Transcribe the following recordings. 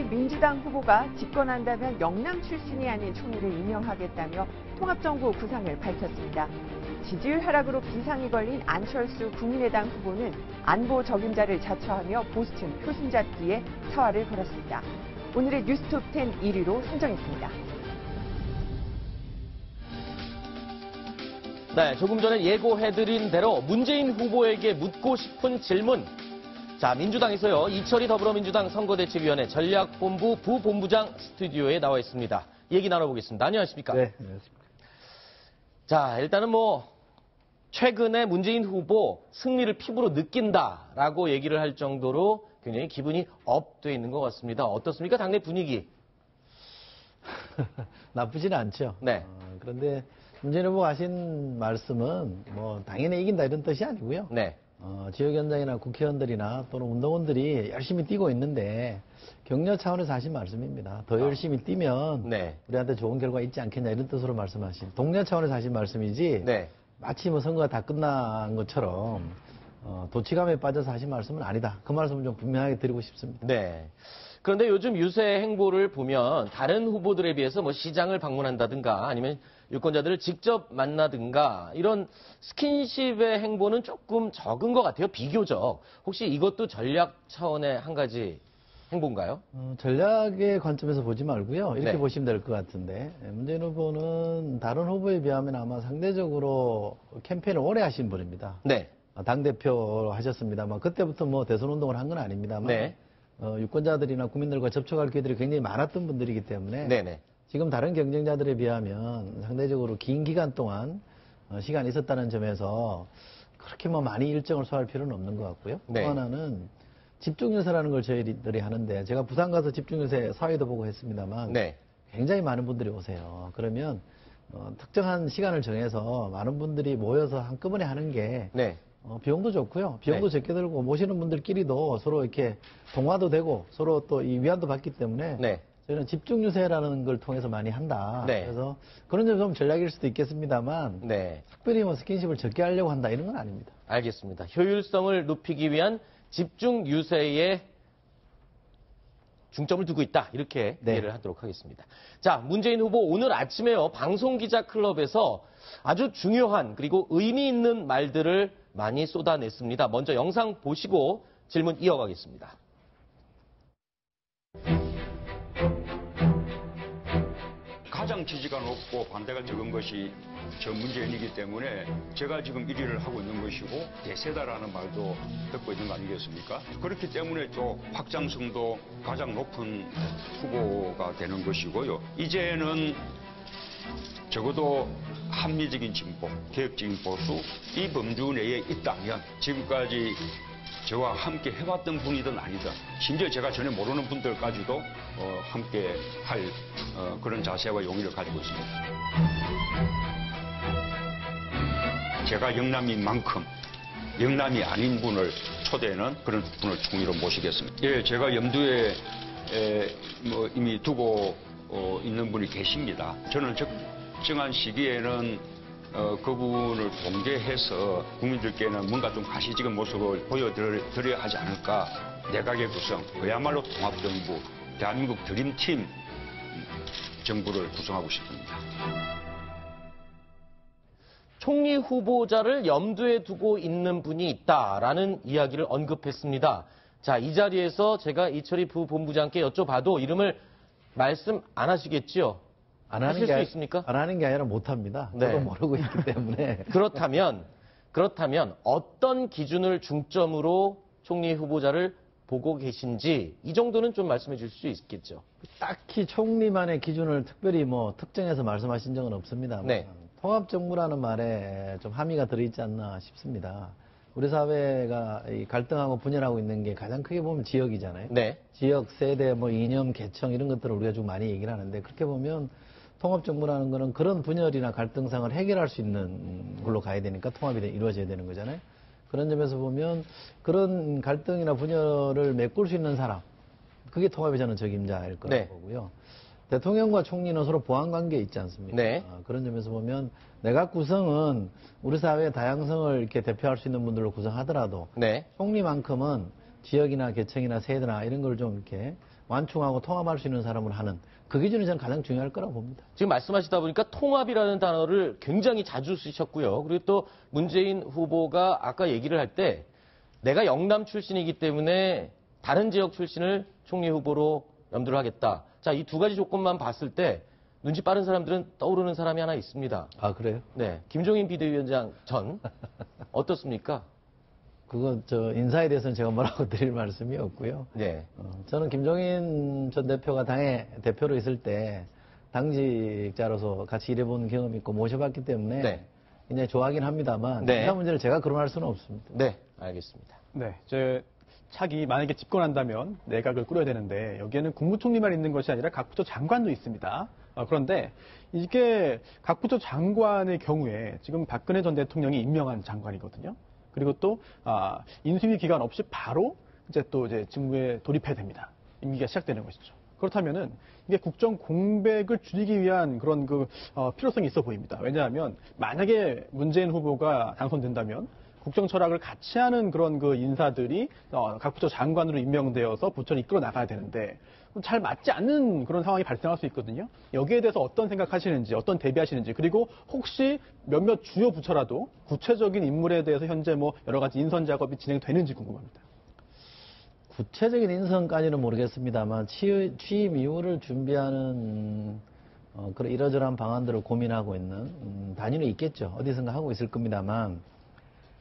민주당 후보가 집권한다면 영남 출신이 아닌 총리를 임명하겠다며 통합정부 구상을 밝혔습니다. 지지율 하락으로 비상이 걸린 안철수 국민의당 후보는 안보 적임자를 자처하며 보수층 표심 잡기에 사활을 걸었습니다. 오늘의 뉴스톱10 1위로 선정했습니다. 네, 조금 전에 예고해드린 대로 문재인 후보에게 묻고 싶은 질문. 자, 민주당에서요, 이철희 더불어민주당 선거대책위원회 전략본부 부본부장 스튜디오에 나와 있습니다. 얘기 나눠보겠습니다. 안녕하십니까? 네, 안녕하십니까. 자, 일단은 최근에 문재인 후보 승리를 피부로 느낀다라고 얘기를 할 정도로 굉장히 기분이 업돼 있는 것 같습니다. 어떻습니까? 당내 분위기? 나쁘지는 않죠. 네. 그런데 문재인 후보가 하신 말씀은 당연히 이긴다 이런 뜻이 아니고요. 네. 지역 현장이나 국회의원들이나 또는 운동원들이 열심히 뛰고 있는데 격려 차원에서 하신 말씀입니다. 더 열심히 뛰면 네. 우리한테 좋은 결과 있지 않겠냐 이런 뜻으로 말씀하신 독려 차원에서 하신 말씀이지 네. 마치 선거가 다 끝난 것처럼 도치감에 빠져서 하신 말씀은 아니다. 그 말씀을 좀 분명하게 드리고 싶습니다. 네. 그런데 요즘 유세 행보를 보면 다른 후보들에 비해서 시장을 방문한다든가 아니면 유권자들을 직접 만나든가 이런 스킨십의 행보는 조금 적은 것 같아요. 비교적. 혹시 이것도 전략 차원의 한 가지 행보인가요? 전략의 관점에서 보지 말고요. 이렇게 네. 보시면 될 것 같은데 문재인 후보는 다른 후보에 비하면 아마 상대적으로 캠페인을 오래 하신 분입니다. 네. 당대표 하셨습니다만 그때부터 대선 운동을 한 건 아닙니다만 네. 유권자들이나 국민들과 접촉할 기회들이 굉장히 많았던 분들이기 때문에 네네. 지금 다른 경쟁자들에 비하면 상대적으로 긴 기간 동안 시간이 있었다는 점에서 그렇게 많이 일정을 소화할 필요는 없는 것 같고요. 네. 또 하나는 집중유세라는 걸 저희들이 하는데 제가 부산 가서 집중유세 사회도 보고 했습니다만 네. 굉장히 많은 분들이 오세요. 그러면 특정한 시간을 정해서 많은 분들이 모여서 한꺼번에 하는 게 네. 비용도 좋고요. 비용도 네. 적게 들고 모시는 분들끼리도 서로 이렇게 통화도 되고 서로 또 이 위안도 받기 때문에 네. 저희는 집중유세라는 걸 통해서 많이 한다. 네. 그래서 그런 점이 좀 전략일 수도 있겠습니다만 네. 특별히 스킨십을 적게 하려고 한다 이런 건 아닙니다. 알겠습니다. 효율성을 높이기 위한 집중 유세에 중점을 두고 있다. 이렇게 네. 이해를 하도록 하겠습니다. 자, 문재인 후보 오늘 아침에요. 방송기자클럽에서 아주 중요한 그리고 의미 있는 말들을 많이 쏟아냈습니다. 먼저 영상 보시고 질문 이어가겠습니다. 가장 지지가 높고 반대가 적은 것이 저 문재인이기 때문에 제가 지금 1위를 하고 있는 것이고 대세다라는 말도 듣고 있는 거 아니겠습니까? 그렇기 때문에 또 확장성도 가장 높은 후보가 되는 것이고요. 이제는 적어도 합리적인 진보, 개혁적인 보수, 이 범주 내에 있다면 지금까지 저와 함께 해왔던 분이든 아니든 심지어 제가 전혀 모르는 분들까지도 함께 할 그런 자세와 용의를 가지고 있습니다. 제가 영남인 만큼 영남이 아닌 분을 초대하는 그런 분을 총리로 모시겠습니다. 예, 제가 염두에 이미 두고 있는 분이 계십니다. 저는 적정한 시기에는 그분을 공개해서 국민들께는 뭔가 좀 가시적인 모습을 보여드려야 하지 않을까. 내각의 구성, 그야말로 통합정부, 대한민국 드림팀 정부를 구성하고 싶습니다. 총리 후보자를 염두에 두고 있는 분이 있다라는 이야기를 언급했습니다. 자, 이 자리에서 제가 이철희 부본부장께 여쭤봐도 이름을 말씀 안 하시겠지요? 안 하는 하실 게 수 있습니까? 안 하는 게 아니라 못 합니다. 네. 저도 모르고 있기 때문에. 그렇다면 어떤 기준을 중점으로 총리 후보자를 보고 계신지 이 정도는 좀 말씀해 주실 수 있겠죠. 딱히 총리만의 기준을 특별히 특정해서 말씀하신 적은 없습니다. 네. 통합정부라는 말에 좀 함의가 들어있지 않나 싶습니다. 우리 사회가 이 갈등하고 분열하고 있는 게 가장 크게 보면 지역이잖아요. 네. 지역, 세대, 이념, 계층 이런 것들을 우리가 좀 많이 얘기를 하는데 그렇게 보면 통합정부라는 거는 그런 분열이나 갈등상을 해결할 수 있는 걸로 가야 되니까 통합이 이루어져야 되는 거잖아요. 그런 점에서 보면 그런 갈등이나 분열을 메꿀 수 있는 사람, 그게 통합의 저는 적임자일 거라고 네. 보고요. 대통령과 총리는 서로 보완관계에 있지 않습니까? 네. 그런 점에서 보면 내각 구성은 우리 사회의 다양성을 이렇게 대표할 수 있는 분들로 구성하더라도 네. 총리만큼은 지역이나 계층이나 세대나 이런 걸 좀 이렇게 완충하고 통합할 수 있는 사람을 하는 그 기준이 저는 가장 중요할 거라고 봅니다. 지금 말씀하시다 보니까 통합이라는 단어를 굉장히 자주 쓰셨고요. 그리고 또 문재인 후보가 아까 얘기를 할 때 내가 영남 출신이기 때문에 다른 지역 출신을 총리 후보로 염두를 하겠다. 자, 이 두 가지 조건만 봤을 때 눈치 빠른 사람들은 떠오르는 사람이 하나 있습니다. 아, 그래요? 네, 김종인 비대위원장 전 어떻습니까? 그건 인사에 대해서는 제가 뭐라고 드릴 말씀이 없고요. 네, 저는 김종인 전 대표가 당의 대표로 있을 때 당직자로서 같이 일해본 경험이 있고 모셔봤기 때문에 네. 굉장히 좋아하긴 합니다만 네. 인사 문제를 제가 거론할 수는 없습니다. 네, 알겠습니다. 네, 차기 만약에 집권한다면 내각을 꾸려야 되는데 여기에는 국무총리만 있는 것이 아니라 각 부처 장관도 있습니다. 그런데 이게 각 부처 장관의 경우에 지금 박근혜 전 대통령이 임명한 장관이거든요. 그리고 또 인수위 기간 없이 바로 이제 직무에 돌입해야 됩니다. 임기가 시작되는 것이죠. 그렇다면은 이게 국정 공백을 줄이기 위한 그런 필요성이 있어 보입니다. 왜냐하면 만약에 문재인 후보가 당선된다면 국정 철학을 같이 하는 그런 인사들이 각 부처 장관으로 임명되어서 부처를 이끌어 나가야 되는데 잘 맞지 않는 그런 상황이 발생할 수 있거든요. 여기에 대해서 어떤 생각하시는지, 어떤 대비하시는지, 그리고 혹시 몇몇 주요 부처라도 구체적인 인물에 대해서 현재 여러 가지 인선 작업이 진행되는지 궁금합니다. 구체적인 인선까지는 모르겠습니다만 취임 이후를 준비하는 그런 이러저러한 방안들을 고민하고 있는 단위는 있겠죠. 어디선가 하고 있을 겁니다만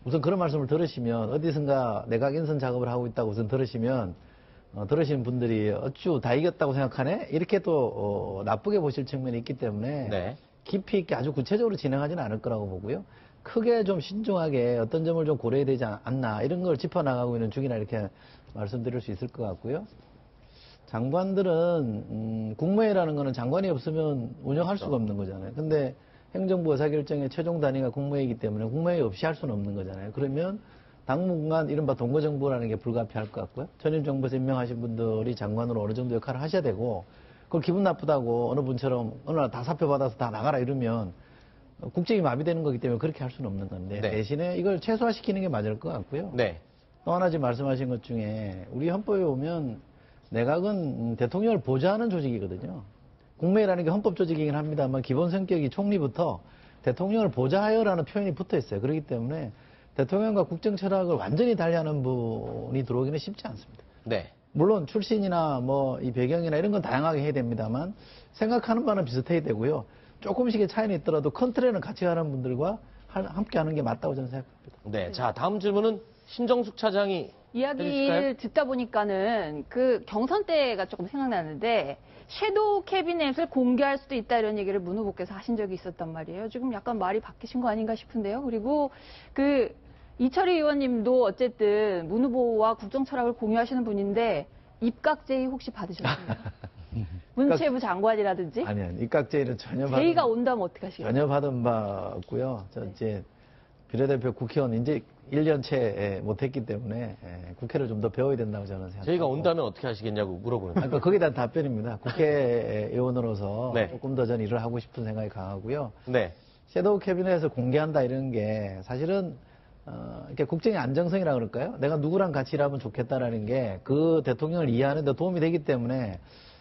우선 그런 말씀을 들으시면 어디선가 내각 인선 작업을 하고 있다고 우선 들으시면 들으시는 분들이 어쭈 다 이겼다고 생각하네? 이렇게 또 나쁘게 보실 측면이 있기 때문에 네. 깊이 있게 아주 구체적으로 진행하지는 않을 거라고 보고요. 크게 좀 신중하게 어떤 점을 좀 고려해야 되지 않나 이런 걸 짚어나가고 있는 중이라 이렇게 말씀드릴 수 있을 것 같고요. 장관들은 국무회의라는 거는 장관이 없으면 운영할 수가 없는 거잖아요. 근데 행정부 의사결정의 최종 단위가 국무회의이기 때문에 국무회의 없이 할 수는 없는 거잖아요. 그러면 당분간 이른바 동거정부라는 게 불가피할 것 같고요. 전임 정부에서 임명하신 분들이 장관으로 어느 정도 역할을 하셔야 되고 그걸 기분 나쁘다고 어느 분처럼 어느 날 다 사표 받아서 다 나가라 이러면 국정이 마비되는 거기 때문에 그렇게 할 수는 없는 건데 네. 대신에 이걸 최소화시키는 게 맞을 것 같고요. 네. 또 하나 지금 말씀하신 것 중에 우리 헌법에 보면 내각은 대통령을 보좌하는 조직이거든요. 국무회의라는 게 헌법 조직이긴 합니다만 기본 성격이 총리부터 대통령을 보좌하여라는 표현이 붙어 있어요. 그렇기 때문에 대통령과 국정 철학을 완전히 달리하는 분이 들어오기는 쉽지 않습니다. 네. 물론 출신이나 이 배경이나 이런 건 다양하게 해야 됩니다만 생각하는 바는 비슷해야 되고요. 조금씩의 차이는 있더라도 큰 틀에는 같이 가는 분들과 함께 하는 게 맞다고 저는 생각합니다. 네. 자, 다음 질문은 심정숙 차장이 이야기를 해주실까요? 듣다 보니까는 그 경선 때가 조금 생각나는데 섀도우 캐비넷을 공개할 수도 있다 이런 얘기를 문 후보께서 하신 적이 있었단 말이에요. 지금 약간 말이 바뀌신 거 아닌가 싶은데요. 그리고 이철희 의원님도 어쨌든 문 후보와 국정 철학을 공유하시는 분인데 입각 제의 혹시 받으셨나요? 문체부 장관이라든지? 아니요. 입각 제의는 제의가 온다면 어떻게 하시겠어요? 전혀 받은 바 없고요. 저 이제 비례대표 국회의원 이제 1년 채 못했기 때문에 국회를 좀 더 배워야 된다고 저는 생각합니다. 저희가 온다면 어떻게 하시겠냐고 물어보는 거예요. 그러니까 거기에 대한 답변입니다. 국회의원으로서 네. 조금 더 전 일을 하고 싶은 생각이 강하고요. 네. 섀도우 캐비넷을 공개한다 이런 게 사실은 이렇게 국정의 안정성이라 그럴까요? 내가 누구랑 같이 일하면 좋겠다라는 게 그 대통령을 이해하는 데 도움이 되기 때문에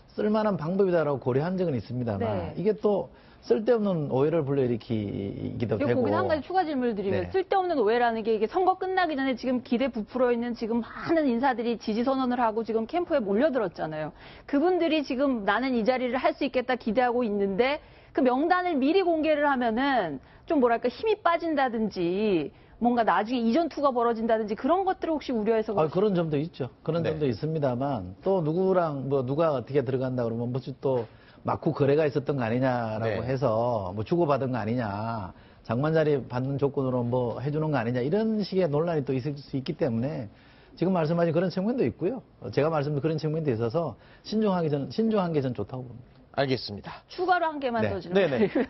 쓸만한 방법이다라고 고려한 적은 있습니다만 네. 이게 또 쓸데없는 오해를 불러일으키기도 되고. 거기서 한 가지 추가 질문을 드리면 네. 쓸데없는 오해라는 게 이게 선거 끝나기 전에 지금 기대 부풀어 있는 지금 많은 인사들이 지지 선언을 하고 지금 캠프에 몰려들었잖아요. 그분들이 지금 나는 이 자리를 할 수 있겠다 기대하고 있는데 그 명단을 미리 공개를 하면은 좀 뭐랄까 힘이 빠진다든지 뭔가 나중에 이전 투가 벌어진다든지 그런 것들을 혹시 우려해서 그런 점도 있죠. 그런 네. 점도 있습니다만 또 누구랑 누가 어떻게 들어간다 그러면 무슨 또 막후 거래가 있었던 거 아니냐라고 네. 해서 주고받은 거 아니냐, 장관 자리 받는 조건으로 해주는 거 아니냐 이런 식의 논란이 또 있을 수 있기 때문에 지금 말씀하신 그런 측면도 있고요. 제가 말씀드린 그런 측면도 있어서 신중한 게 전 좋다고 봅니다. 알겠습니다. 추가로 한 개만 네. 더 질문드리고요.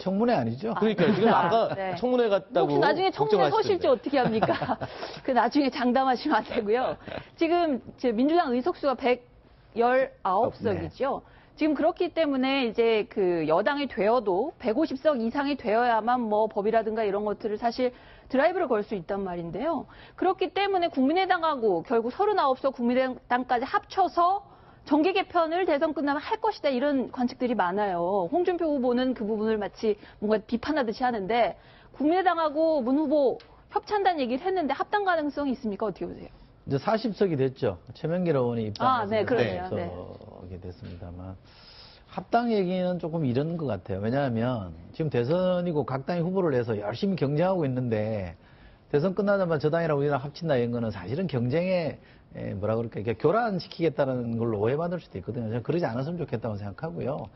청문회 아니죠? 그러니까 지금 아까 네. 청문회 갔다고 혹시 나중에 청문회 서실지 걱정하시던데. 어떻게 합니까? 나중에 장담하시면 안 되고요. 지금 민주당 의석수가 119석이죠. 지금 그렇기 때문에 이제 그 여당이 되어도 150석 이상이 되어야만 뭐 법이라든가 이런 것들을 사실 드라이브를 걸 수 있단 말인데요. 그렇기 때문에 국민의당하고 결국 39석 국민의당까지 합쳐서 정계 개편을 대선 끝나면 할 것이다 이런 관측들이 많아요. 홍준표 후보는 그 부분을 마치 뭔가 비판하듯이 하는데 국민의당하고 문 후보 협찬다는 얘기를 했는데 합당 가능성이 있습니까? 어떻게 보세요? 이제 40석이 됐죠. 최명길 의원이 입당해서 네, 그러네요. 네. 게 됐습니다만 합당 얘기는 조금 이런 것 같아요. 왜냐하면 지금 대선이고 각 당이 후보를 내서 열심히 경쟁하고 있는데 대선 끝나자마자 저 당이랑 우리랑 합친다 이런 거는 사실은 경쟁에 뭐라 그럴까 이렇게 교란시키겠다는 걸로 오해받을 수도 있거든요. 저는 그러지 않았으면 좋겠다고 생각하고요.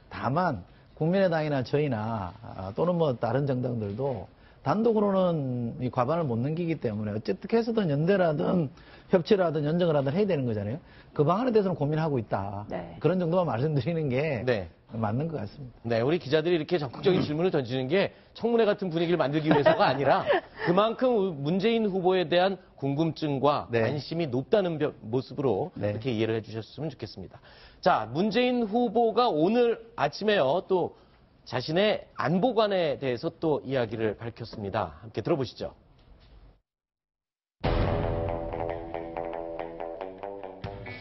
다만 국민의당이나 저희나 또는 뭐 다른 정당들도 단독으로는 이 과반을 못 넘기기 때문에 어쨌든 해서든 연대라든 협치라든 연정을 하든 해야 되는 거잖아요. 그 방안에 대해서는 고민하고 있다. 네. 그런 정도만 말씀드리는 게 네. 맞는 것 같습니다. 네, 우리 기자들이 이렇게 적극적인 질문을 던지는 게 청문회 같은 분위기를 만들기 위해서가 아니라 그만큼 문재인 후보에 대한 궁금증과 네. 관심이 높다는 모습으로 네. 이렇게 이해를 해주셨으면 좋겠습니다. 자, 문재인 후보가 오늘 아침에요, 또 자신의 안보관에 대해서 또 이야기를 밝혔습니다. 함께 들어보시죠.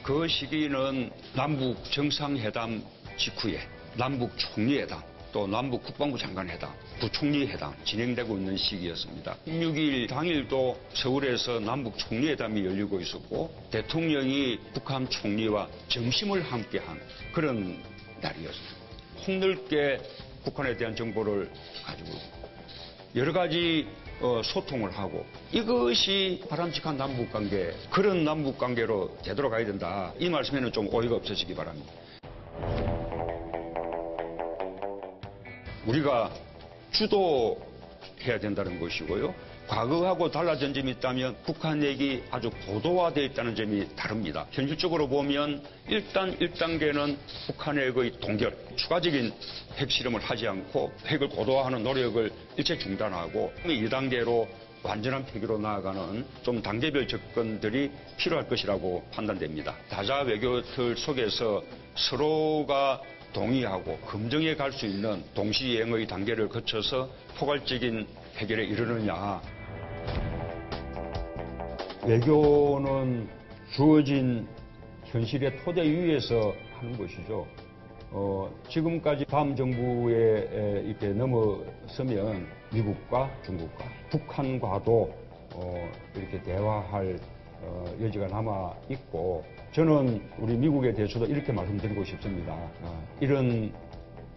그 시기는 남북 정상회담 직후에 남북 총리회담 또 남북 국방부 장관 회담, 부총리 회담 진행되고 있는 시기였습니다. 16일 당일도 서울에서 남북 총리회담이 열리고 있었고 대통령이 북한 총리와 점심을 함께한 그런 날이었습니다. 폭넓게 북한에 대한 정보를 가지고 여러 가지 소통을 하고 이것이 바람직한 남북관계, 그런 남북관계로 되돌아가야 된다. 이 말씀에는 좀 오해가 없으시기 바랍니다. 우리가 주도해야 된다는 것이고요. 과거하고 달라진 점이 있다면 북한 얘기 아주 고도화되어 있다는 점이 다릅니다. 현실적으로 보면 일단 1단계는 북한의 거의 동결, 추가적인 핵실험을 하지 않고 핵을 고도화하는 노력을 일체 중단하고 2단계로 완전한 폐기로 나아가는 좀 단계별 접근들이 필요할 것이라고 판단됩니다. 다자 외교 틀 속에서 서로가 동의하고 검증해 갈 수 있는 동시행의 단계를 거쳐서 포괄적인 해결에 이르느냐. 외교는 주어진 현실의 토대 위에서 하는 것이죠. 지금까지 다음 정부에 이렇게 넘어서면 미국과 중국과 북한과도 이렇게 대화할 여지가 남아 있고, 저는 우리 미국에 대해서도 이렇게 말씀드리고 싶습니다. 이런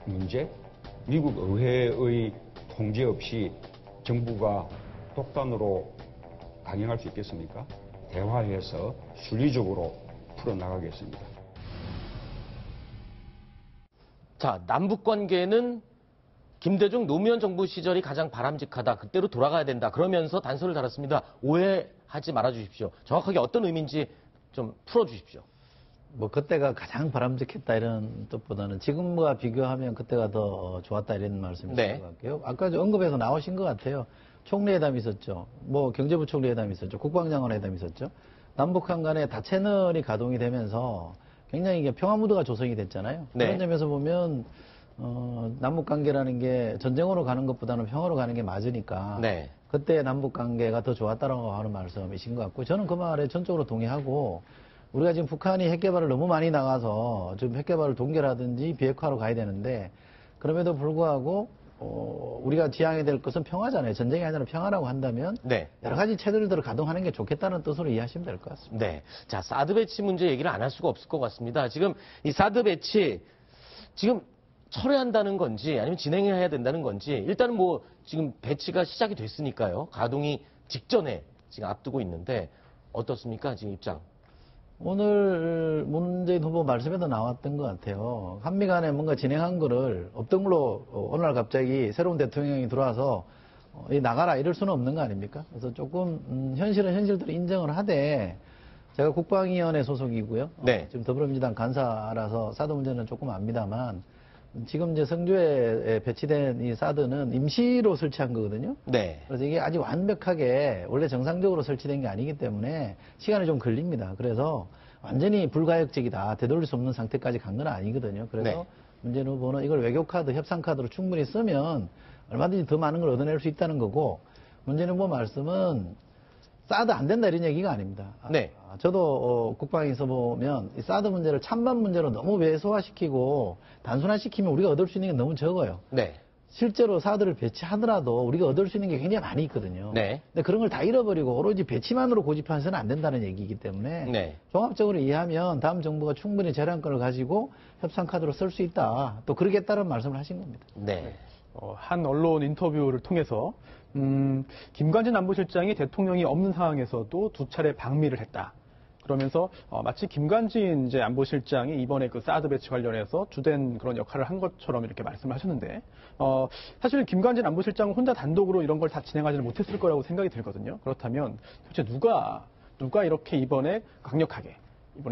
문제, 미국 의회의 통제 없이 정부가 독단으로 강행할 수 있겠습니까? 대화해서 순리적으로 풀어나가겠습니다. 자, 남북관계는 김대중 노무현 정부 시절이 가장 바람직하다. 그때로 돌아가야 된다. 그러면서 단서를 달았습니다. 오해하지 말아주십시오. 정확하게 어떤 의미인지 좀 풀어주십시오. 뭐 그때가 가장 바람직했다 이런 뜻보다는 지금과 비교하면 그때가 더 좋았다 이런 말씀이신 네. 것 같고요. 아까 언급해서 나오신 것 같아요. 총리회담이 있었죠. 뭐 경제부총리 회담이 있었죠. 국방장관 회담이 있었죠. 남북한 간에 다 채널이 가동이 되면서 굉장히 이게 평화 무드가 조성이 됐잖아요. 네. 그런 점에서 보면 남북 관계라는 게 전쟁으로 가는 것보다는 평화로 가는 게 맞으니까 네. 그때 남북 관계가 더 좋았다라고 하는 말씀이신 것 같고, 저는 그 말에 전적으로 동의하고, 우리가 지금 북한이 핵 개발을 너무 많이 나가서 지금 핵 개발을 동결하든지 비핵화로 가야 되는데, 그럼에도 불구하고 우리가 지향해야 될 것은 평화잖아요. 전쟁이 아니라 평화라고 한다면 네. 여러 가지 채널들을 가동하는 게 좋겠다는 뜻으로 이해하시면 될 것 같습니다. 네. 자, 사드 배치 문제 얘기를 안 할 수가 없을 것 같습니다. 지금 이 사드 배치, 지금 철회한다는 건지 아니면 진행해야 된다는 건지, 일단은 뭐 지금 배치가 시작이 됐으니까요. 가동이 직전에 지금 앞두고 있는데 어떻습니까? 지금 입장. 오늘 문재인 후보 말씀에도 나왔던 것 같아요. 한미 간에 뭔가 진행한 거를 없던 걸로 어느 날 갑자기 새로운 대통령이 들어와서 나가라 이럴 수는 없는 거 아닙니까? 그래서 조금 현실은 현실대로 인정을 하되, 제가 국방위원회 소속이고요. 네. 지금 더불어민주당 간사라서 사드 문제는 조금 압니다만, 지금 이제 성주에 배치된 이 사드는 임시로 설치한 거거든요. 네. 그래서 이게 아직 완벽하게 원래 정상적으로 설치된 게 아니기 때문에 시간이 좀 걸립니다. 그래서 완전히 불가역적이다, 되돌릴 수 없는 상태까지 간 건 아니거든요. 그래서 네. 문재인 후보는 이걸 외교카드, 협상카드로 충분히 쓰면 얼마든지 더 많은 걸 얻어낼 수 있다는 거고, 문재인 후보 말씀은 사드 안 된다 이런 얘기가 아닙니다. 네. 저도 국방에서 보면 이 사드 문제를 찬반 문제로 너무 왜소화시키고 단순화시키면 우리가 얻을 수 있는 게 너무 적어요. 네. 실제로 사드를 배치하더라도 우리가 얻을 수 있는 게 굉장히 많이 있거든요. 네. 근데 그런 걸 다 잃어버리고 오로지 배치만으로 고집해서는 안 된다는 얘기이기 때문에 네. 종합적으로 이해하면 다음 정부가 충분히 재량권을 가지고 협상카드로 쓸 수 있다. 또 그러겠다는 말씀을 하신 겁니다. 네. 한 언론 인터뷰를 통해서 김관진 안보실장이 대통령이 없는 상황에서도 2차례 방미를 했다. 그러면서 마치 김관진 이제 안보실장이 이번에 그 사드 배치 관련해서 주된 그런 역할을 한 것처럼 이렇게 말씀을 하셨는데 사실은 김관진 안보실장은 혼자 단독으로 이런 걸 다 진행하지는 못했을 거라고 생각이 들거든요. 그렇다면 도대체 누가 이렇게 이번에 강력하게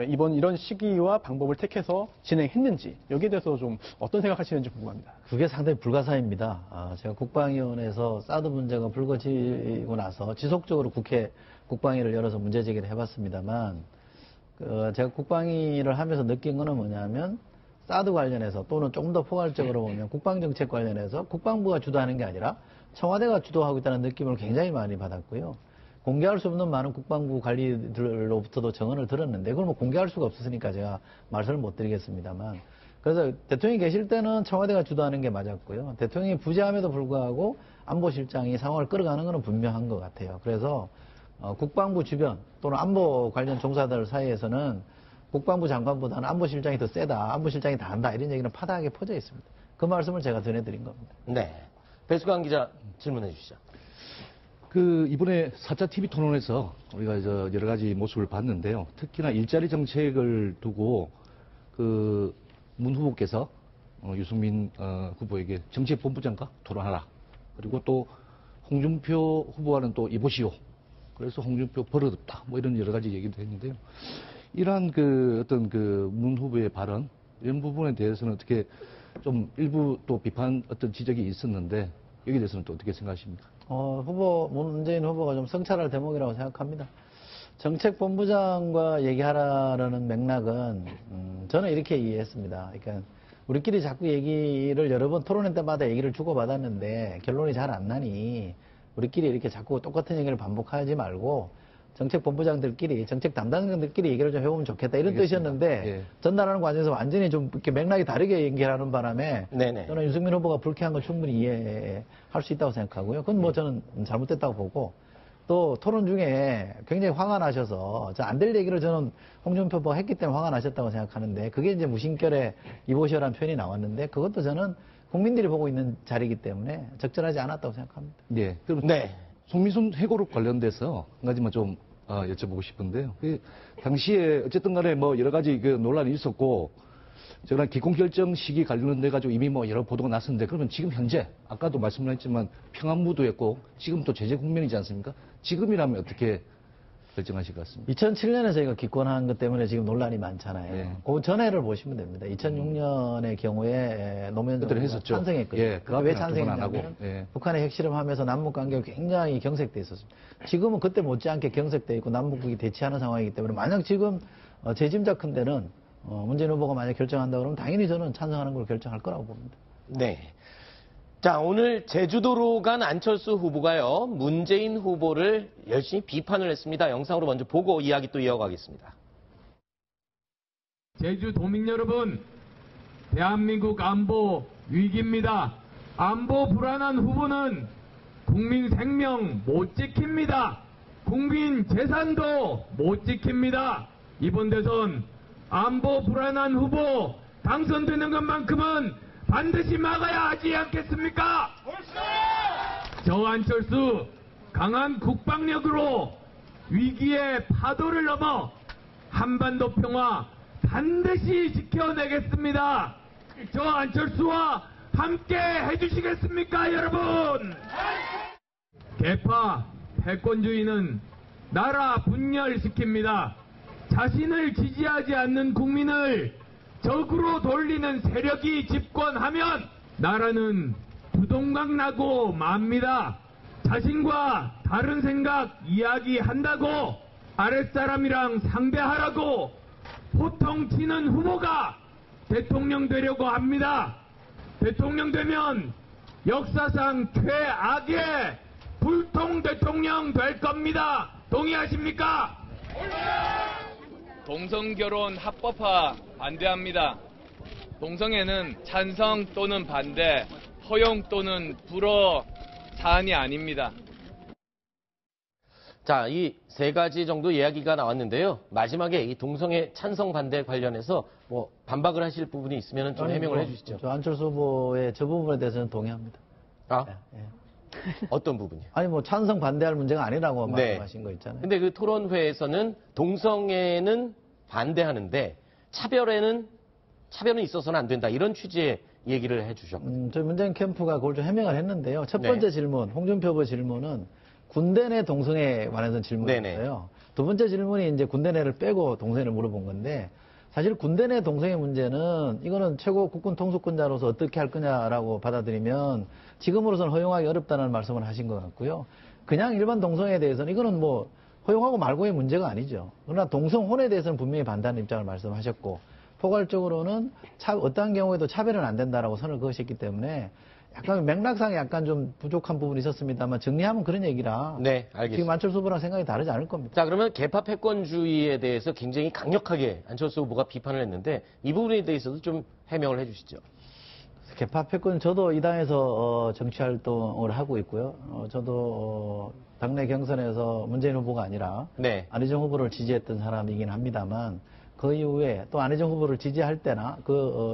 이번 이런 시기와 방법을 택해서 진행했는지 여기에 대해서 좀 어떤 생각하시는지 궁금합니다. 그게 상당히 불가사의입니다. 제가 국방위원회에서 사드 문제가 불거지고 나서 지속적으로 국회 국방위를 열어서 문제 제기를 해봤습니다만, 제가 국방위를 하면서 느낀 거는 뭐냐면, 사드 관련해서 또는 조금 더 포괄적으로 보면 국방정책 관련해서 국방부가 주도하는 게 아니라 청와대가 주도하고 있다는 느낌을 굉장히 많이 받았고요. 공개할 수 없는 많은 국방부 관리들로부터도 증언을 들었는데, 그걸 뭐 공개할 수가 없었으니까 제가 말씀을 못 드리겠습니다만, 그래서 대통령이 계실 때는 청와대가 주도하는 게 맞았고요. 대통령이 부재함에도 불구하고 안보실장이 상황을 끌어가는 것은 분명한 것 같아요. 그래서 국방부 주변 또는 안보 관련 종사들 사이에서는 국방부 장관보다는 안보실장이 더 세다, 안보실장이 다 한다 이런 얘기는 파다하게 퍼져 있습니다. 그 말씀을 제가 전해드린 겁니다. 네. 배수관 기자 질문해 주시죠. 이번에 4차 TV 토론에서 우리가 여러 가지 모습을 봤는데요. 특히나 일자리 정책을 두고 문 후보께서 유승민 후보에게 정책본부장과 토론하라. 그리고 또 홍준표 후보와는 또 이보시오. 그래서 홍준표 버릇없다. 뭐 이런 여러 가지 얘기도 했는데요. 이러한 문 후보의 발언, 이런 부분에 대해서는 어떻게 좀 일부 또 비판 어떤 지적이 있었는데 여기에 대해서는 또 어떻게 생각하십니까? 문재인 후보가 좀 성찰할 대목이라고 생각합니다. 정책본부장과 얘기하라는 맥락은, 저는 이렇게 이해했습니다. 그러니까, 우리끼리 자꾸 얘기를 여러 번 토론회 때마다 얘기를 주고받았는데, 결론이 잘 안 나니, 우리끼리 이렇게 자꾸 똑같은 얘기를 반복하지 말고, 정책본부장들끼리, 정책 담당자들끼리 얘기를 좀 해보면 좋겠다. 이런 알겠습니다. 뜻이었는데, 예. 전달하는 과정에서 완전히 좀 이렇게 맥락이 다르게 얘기하는 바람에, 네네. 저는 유승민 후보가 불쾌한 걸 충분히 이해할 수 있다고 생각하고요. 그건 뭐 저는 잘못됐다고 보고, 또 토론 중에 굉장히 화가 나셔서, 안 될 얘기를 저는 홍준표 후보가 했기 때문에 화가 나셨다고 생각하는데, 그게 이제 무심결에 이보시오라는 표현이 나왔는데, 그것도 저는 국민들이 보고 있는 자리이기 때문에 적절하지 않았다고 생각합니다. 네. 그럼 네. 송민순 해고록 관련돼서 한 가지만 좀 여쭤보고 싶은데요. 당시에 어쨌든 간에 뭐 여러 가지 논란이 있었고, 저는 기권 결정 시기 관련돼 가지고 이미 뭐 여러 보도가 났었는데, 그러면 지금 현재 아까도 말씀하셨지만 평안무도였고 지금 또 제재 국면이지 않습니까? 지금이라면 어떻게 결정하실 것 같습니다. 2007년에 저희가 기권한 것 때문에 지금 논란이 많잖아요. 예. 그 전해를 보시면 됩니다. 2006년의 경우에 노무현 그때는 정부가 했었죠. 찬성했거든요. 예, 그 왜 앞에는 두번 안 하고. 찬성했냐면 예. 북한의 핵실험하면서 남북 관계가 굉장히 경색돼 있었습니다. 지금은 그때 못지않게 경색돼 있고 남북국이 대치하는 상황이기 때문에 만약 지금 제 짐작컨대는 문재인 후보가 만약 결정한다 그러면 당연히 저는 찬성하는 걸 결정할 거라고 봅니다. 네. 자, 오늘 제주도로 간 안철수 후보가요, 문재인 후보를 열심히 비판을 했습니다. 영상으로 먼저 보고 이야기 또 이어가겠습니다. 제주 도민 여러분, 대한민국 안보 위기입니다. 안보 불안한 후보는 국민 생명 못 지킵니다. 국민 재산도 못 지킵니다. 이번 대선 안보 불안한 후보 당선되는 것만큼은 반드시 막아야 하지 않겠습니까? 저 안철수 강한 국방력으로 위기의 파도를 넘어 한반도 평화 반드시 지켜내겠습니다. 저 안철수와 함께 해주시겠습니까, 여러분? 개파 패권주의는 나라 분열시킵니다. 자신을 지지하지 않는 국민을 적으로 돌리는 세력이 집권하면 나라는 부동강 나고 맙니다. 자신과 다른 생각 이야기한다고 아랫사람이랑 상대하라고 호통 튀는 후보가 대통령 되려고 합니다. 대통령 되면 역사상 최악의 불통 대통령 될 겁니다. 동의하십니까? 동성결혼 합법화 반대합니다. 동성애는 찬성 또는 반대, 허용 또는 불허 사안이 아닙니다. 자, 이 세 가지 정도 이야기가 나왔는데요. 마지막에 이 동성애 찬성 반대 관련해서 뭐 반박을 하실 부분이 있으면 좀 해명을 해주시죠. 저 안철수 후보의 저 부분에 대해서는 동의합니다. 아? 예. 어떤 부분이요? 아니 뭐 찬성 반대할 문제가 아니라고 네. 말씀하신 거 있잖아요. 근데 그 토론회에서는 동성애는 반대하는데 차별은 있어서는 안 된다. 이런 취지의 얘기를 해주셨거든요. 저희 문재인 캠프가 그걸 좀 해명을 했는데요. 첫 번째 네. 질문, 홍준표 후보 질문은 군대 내 동성애에 관해서 질문이었어요. 두 번째 질문이 이제 군대 내를 빼고 동성애를 물어본 건데 사실 군대 내 동성애 문제는 이거는 최고 국군 통수권자로서 어떻게 할 거냐라고 받아들이면 지금으로서는 허용하기 어렵다는 말씀을 하신 것 같고요. 그냥 일반 동성애에 대해서는 이거는 뭐 허용하고 말고의 문제가 아니죠. 그러나 동성혼에 대해서는 분명히 반대하는 입장을 말씀하셨고 포괄적으로는 어떠한 경우에도 차별은 안 된다라고 선을 그으셨기 때문에 약간 맥락상에 약간 좀 부족한 부분이 있었습니다만 정리하면 그런 얘기라 네, 알겠습니다. 지금 안철수 후보랑 생각이 다르지 않을 겁니다. 자, 그러면 개파 패권주의에 대해서 굉장히 강력하게 안철수 후보가 비판을 했는데 이 부분에 대해서도 좀 해명을 해주시죠. 개파 패권 저도 이 당에서 정치 활동을 하고 있고요. 저도 당내 경선에서 문재인 후보가 아니라 네. 안희정 후보를 지지했던 사람이긴 합니다만 그 이후에 또 안희정 후보를 지지할 때나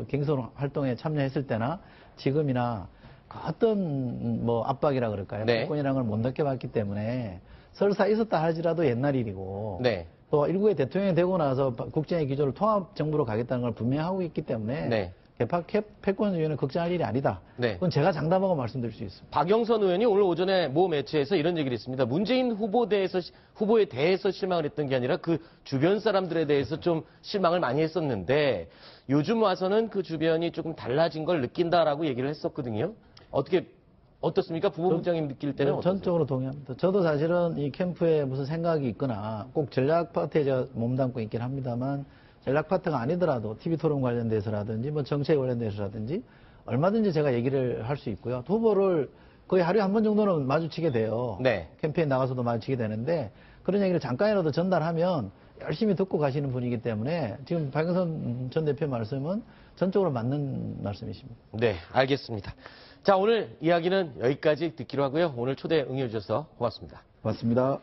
경선 활동에 참여했을 때나 지금이나 그 어떤 뭐 압박이라 그럴까요? 네. 패권이라는 걸 못 느껴봤기 때문에 설사 있었다 할지라도 옛날 일이고 네. 또 일국의 대통령이 되고 나서 국정의 기조를 통합정부로 가겠다는 걸 분명하고 있기 때문에 네. 개파 패권주의는 걱정할 일이 아니다. 네. 그건 제가 장담하고 말씀드릴 수 있습니다. 박영선 의원이 오늘 오전에 모 매체에서 이런 얘기를 했습니다. 문재인 후보에 대해서 실망을 했던 게 아니라 그 주변 사람들에 대해서 좀 실망을 많이 했었는데 요즘 와서는 그 주변이 조금 달라진 걸 느낀다라고 얘기를 했었거든요. 어떻습니까? 부부장님 느낄 때는 어떠세요? 전적으로 동의합니다. 저도 사실은 이 캠프에 무슨 생각이 있거나 꼭 전략 파트에 제가 몸담고 있긴 합니다만 전략 파트가 아니더라도 TV 토론 관련돼서라든지 뭐 정책 관련돼서라든지 얼마든지 제가 얘기를 할 수 있고요. 후보를 거의 하루에 한 번 정도는 마주치게 돼요. 네. 캠페인 나가서도 마주치게 되는데 그런 얘기를 잠깐이라도 전달하면 열심히 듣고 가시는 분이기 때문에 지금 박영선 전 대표 말씀은 전적으로 맞는 말씀이십니다. 네, 알겠습니다. 자, 오늘 이야기는 여기까지 듣기로 하고요. 오늘 초대 응해주셔서 고맙습니다. 고맙습니다.